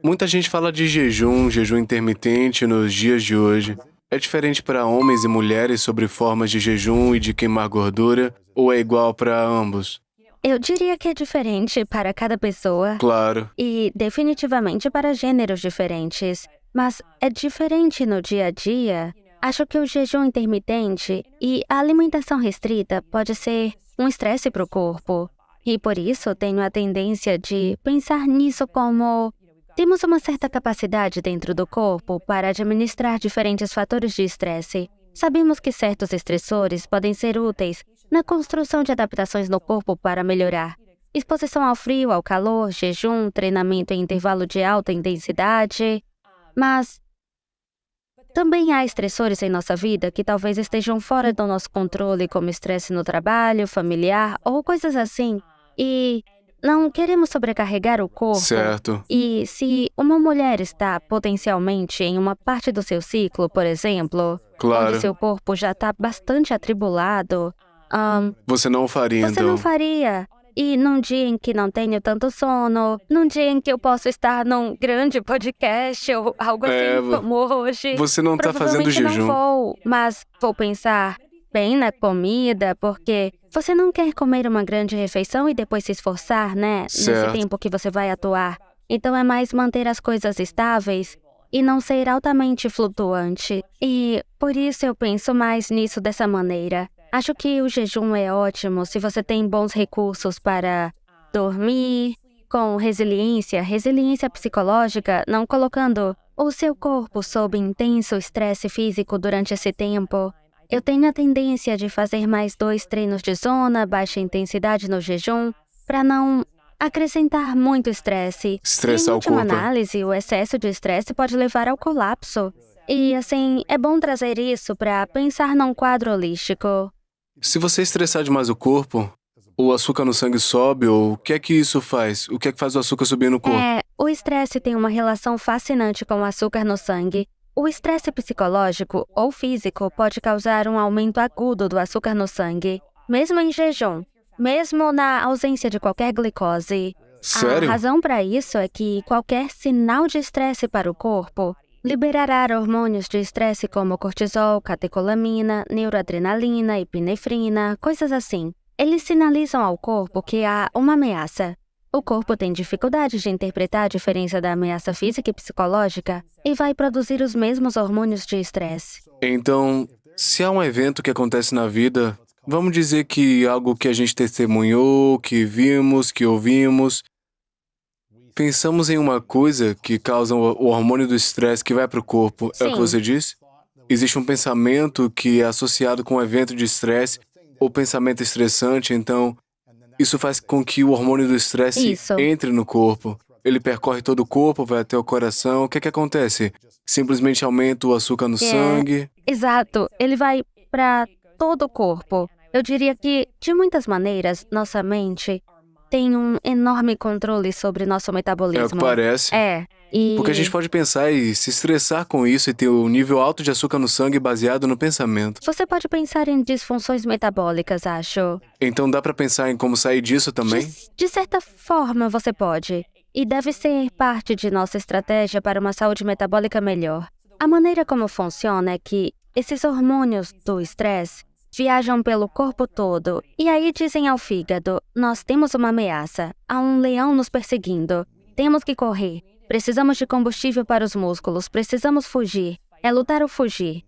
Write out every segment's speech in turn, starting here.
Muita gente fala de jejum, jejum intermitente nos dias de hoje. É diferente para homens e mulheres sobre formas de jejum e de queimar gordura, ou é igual para ambos? Eu diria que é diferente para cada pessoa Claro. e definitivamente para gêneros diferentes, mas é diferente no dia a dia. Acho que o jejum intermitente e a alimentação restrita pode ser um estresse para o corpo. E por isso tenho a tendência de pensar nisso como temos uma certa capacidade dentro do corpo para administrar diferentes fatores de estresse. Sabemos que certos estressores podem ser úteis na construção de adaptações no corpo para melhorar. Exposição ao frio, ao calor, jejum, treinamento em intervalo de alta intensidade. Mas também há estressores em nossa vida que talvez estejam fora do nosso controle, como estresse no trabalho, familiar ou coisas assim. E não queremos sobrecarregar o corpo. Certo. E se uma mulher está potencialmente em uma parte do seu ciclo, por exemplo, Claro. onde seu corpo já está bastante atribulado, Você não o faria, você então? não faria. E num dia em que não tenho tanto sono, num dia em que eu posso estar num grande podcast ou algo assim como hoje, Você não tá fazendo provavelmente não jejum. vou, mas vou pensar bem na comida, porque você não quer comer uma grande refeição e depois se esforçar, né? Nesse Certo. tempo que você vai atuar. Então é mais manter as coisas estáveis e não ser altamente flutuante. E por isso eu penso mais nisso dessa maneira. Acho que o jejum é ótimo se você tem bons recursos para dormir, com resiliência psicológica, não colocando o seu corpo sob intenso estresse físico durante esse tempo. Eu tenho a tendência de fazer mais 2 treinos de zona, baixa intensidade no jejum, para não acrescentar muito estresse. Estressar Em o última corpo. análise, o excesso de estresse pode levar ao colapso. E assim, é bom trazer isso para pensar num quadro holístico. Se você estressar demais o corpo, o açúcar no sangue sobe, ou o que é que isso faz? O que é que faz o açúcar subir no corpo? O estresse tem uma relação fascinante com o açúcar no sangue. O estresse psicológico ou físico pode causar um aumento agudo do açúcar no sangue, mesmo em jejum, mesmo na ausência de qualquer glicose. Sério? A razão para isso é que qualquer sinal de estresse para o corpo liberará hormônios de estresse como cortisol, catecolamina, neuroadrenalina, epinefrina, coisas assim. Eles sinalizam ao corpo que há uma ameaça. O corpo tem dificuldade de interpretar a diferença da ameaça física e psicológica e vai produzir os mesmos hormônios de estresse. Então, se há um evento que acontece na vida, vamos dizer que algo que a gente testemunhou, que vimos, que ouvimos, pensamos em uma coisa que causa o hormônio do estresse que vai para o corpo. É o que Sim. você disse? Existe um pensamento que é associado com um evento de estresse ou pensamento estressante, então isso faz com que o hormônio do estresse Isso. entre no corpo. Ele percorre todo o corpo, vai até o coração. O que é que acontece? Simplesmente aumenta o açúcar no sangue. Exato, ele vai para todo o corpo. Eu diria que, de muitas maneiras, nossa mente tem um enorme controle sobre nosso metabolismo. É o que parece. E Porque a gente pode pensar e se estressar com isso e ter um nível alto de açúcar no sangue baseado no pensamento. você pode pensar em disfunções metabólicas, acho. Então dá pra pensar em como sair disso também? De certa forma, você pode. E deve ser parte de nossa estratégia para uma saúde metabólica melhor. A maneira como funciona é que esses hormônios do estresse viajam pelo corpo todo e aí dizem ao fígado: nós temos uma ameaça, há um leão nos perseguindo, temos que correr, precisamos de combustível para os músculos, precisamos fugir, é lutar ou fugir.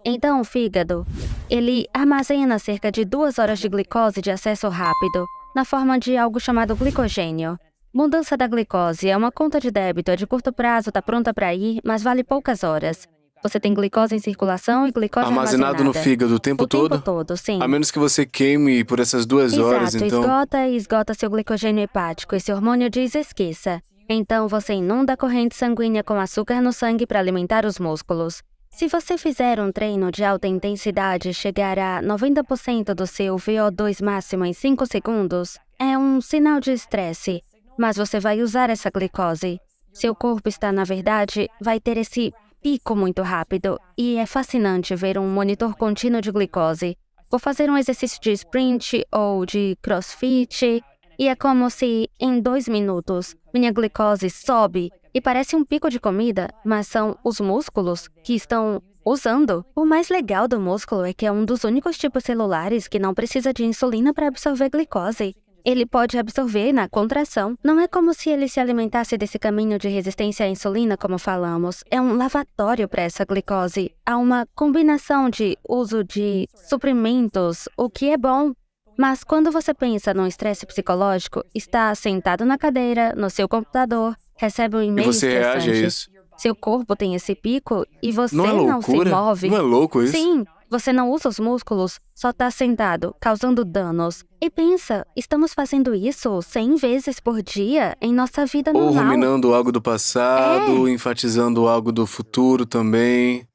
Então o fígado, ele armazena cerca de 2 horas de glicose de acesso rápido, na forma de algo chamado glicogênio. Mudança da glicose é uma conta de débito, é de curto prazo, está pronta para ir, mas vale poucas horas. Você tem glicose em circulação e glicose Armazenado no fígado o tempo todo? O tempo todo, sim. A menos que você queime por essas 2 horas, Exato, então... esgota seu glicogênio hepático. Esse hormônio diz esqueça. Então você inunda a corrente sanguínea com açúcar no sangue para alimentar os músculos. Se você fizer um treino de alta intensidade e chegar a 90% do seu VO2 máximo em 5 segundos, é um sinal de estresse. Mas você vai usar essa glicose. Seu corpo está, na verdade, vai ter esse pico muito rápido. E é fascinante ver um monitor contínuo de glicose. Vou fazer um exercício de sprint ou de crossfit e é como se, em 2 minutos, minha glicose sobe e parece um pico de comida, mas são os músculos que estão usando. O mais legal do músculo é que é um dos únicos tipos celulares que não precisa de insulina para absorver glicose. Ele pode absorver na contração. Não é como se ele se alimentasse desse caminho de resistência à insulina, como falamos. É um lavatório para essa glicose. Há uma combinação de uso de suprimentos, o que é bom. Mas quando você pensa num estresse psicológico, está sentado na cadeira, no seu computador, recebe um E e-mail você reage a estressante. isso. Seu corpo tem esse pico e você Não é não se loucura? move. Não é louco isso? Sim, você não usa os músculos, só está sentado, causando danos. E pensa, estamos fazendo isso 100 vezes por dia em nossa vida Ou normal. ruminando algo do passado, enfatizando algo do futuro também,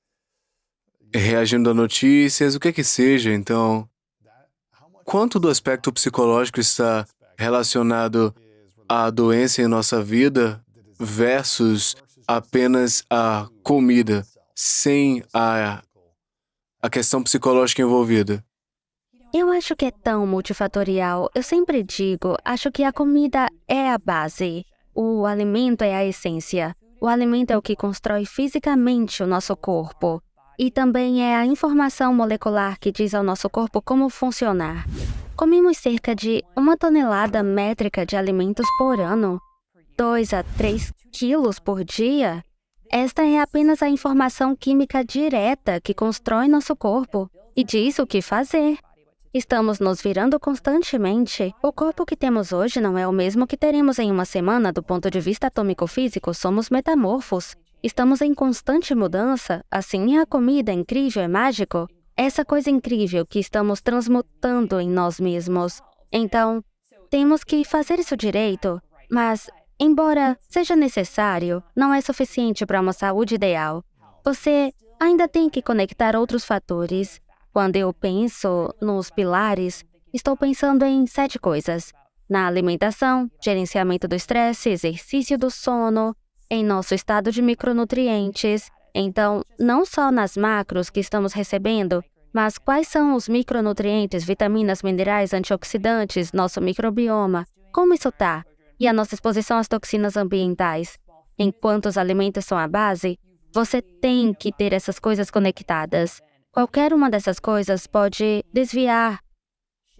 reagindo a notícias, o que seja. Então, quanto do aspecto psicológico está relacionado à doença em nossa vida versus apenas a comida, sem a questão psicológica envolvida? Eu acho que é tão multifatorial. Eu sempre digo, acho que a comida é a base. O alimento é a essência. O alimento é o que constrói fisicamente o nosso corpo. E também é a informação molecular que diz ao nosso corpo como funcionar. Comemos cerca de 1 tonelada métrica de alimentos por ano. 2 a 3 quilos por dia. Esta é apenas a informação química direta que constrói nosso corpo e diz o que fazer. Estamos nos virando constantemente. O corpo que temos hoje não é o mesmo que teremos em uma semana do ponto de vista atômico-físico. Somos metamorfos. Estamos em constante mudança. Assim é a comida, incrível, é mágico. Essa coisa incrível que estamos transmutando em nós mesmos. Então, temos que fazer isso direito, mas, embora seja necessário, não é suficiente para uma saúde ideal. Você ainda tem que conectar outros fatores. Quando eu penso nos pilares, estou pensando em 7 coisas. Na alimentação, gerenciamento do estresse, exercício do sono, em nosso estado de micronutrientes. Então, não só nas macros que estamos recebendo, mas quais são os micronutrientes, vitaminas, minerais, antioxidantes, nosso microbioma, como isso está? E a nossa exposição às toxinas ambientais. Enquanto os alimentos são a base, você tem que ter essas coisas conectadas. Qualquer uma dessas coisas pode desviar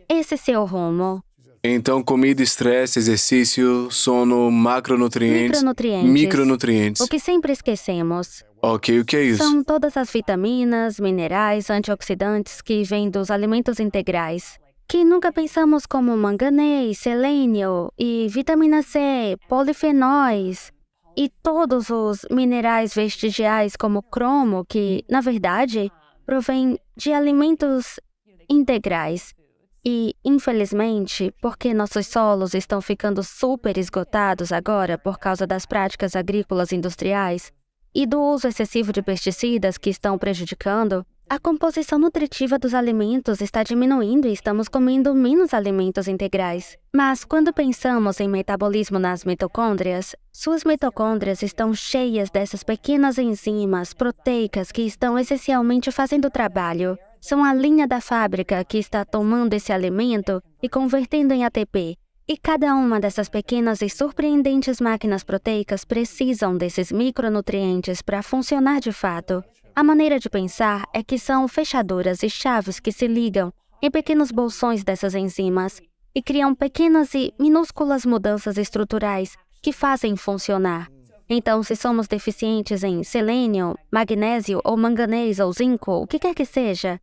esse seu rumo. Então, comida, estresse, exercício, sono, macronutrientes, micronutrientes. O que sempre esquecemos. Ok, o que é isso? São todas as vitaminas, minerais, antioxidantes que vêm dos alimentos integrais, que nunca pensamos como manganês, selênio e vitamina C, polifenóis e todos os minerais vestigiais como cromo, que, na verdade, provém de alimentos integrais. E, infelizmente, porque nossos solos estão ficando super esgotados agora por causa das práticas agrícolas industriais e do uso excessivo de pesticidas que estão prejudicando, a composição nutritiva dos alimentos está diminuindo e estamos comendo menos alimentos integrais. Mas quando pensamos em metabolismo nas mitocôndrias, suas mitocôndrias estão cheias dessas pequenas enzimas proteicas que estão essencialmente fazendo o trabalho. São a linha da fábrica que está tomando esse alimento e convertendo em ATP. E cada uma dessas pequenas e surpreendentes máquinas proteicas precisam desses micronutrientes para funcionar de fato. A maneira de pensar é que são fechaduras e chaves que se ligam em pequenos bolsões dessas enzimas e criam pequenas e minúsculas mudanças estruturais que fazem funcionar. Então, se somos deficientes em selênio, magnésio ou manganês ou zinco, o que quer que seja,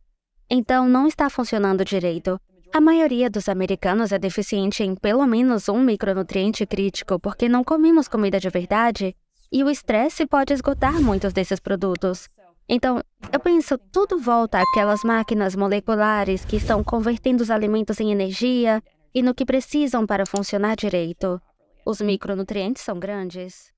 então não está funcionando direito. A maioria dos americanos é deficiente em pelo menos um micronutriente crítico porque não comemos comida de verdade e o estresse pode esgotar muitos desses produtos. Então, eu penso, tudo volta àquelas máquinas moleculares que estão convertendo os alimentos em energia e no que precisam para funcionar direito. Os micronutrientes são grandes.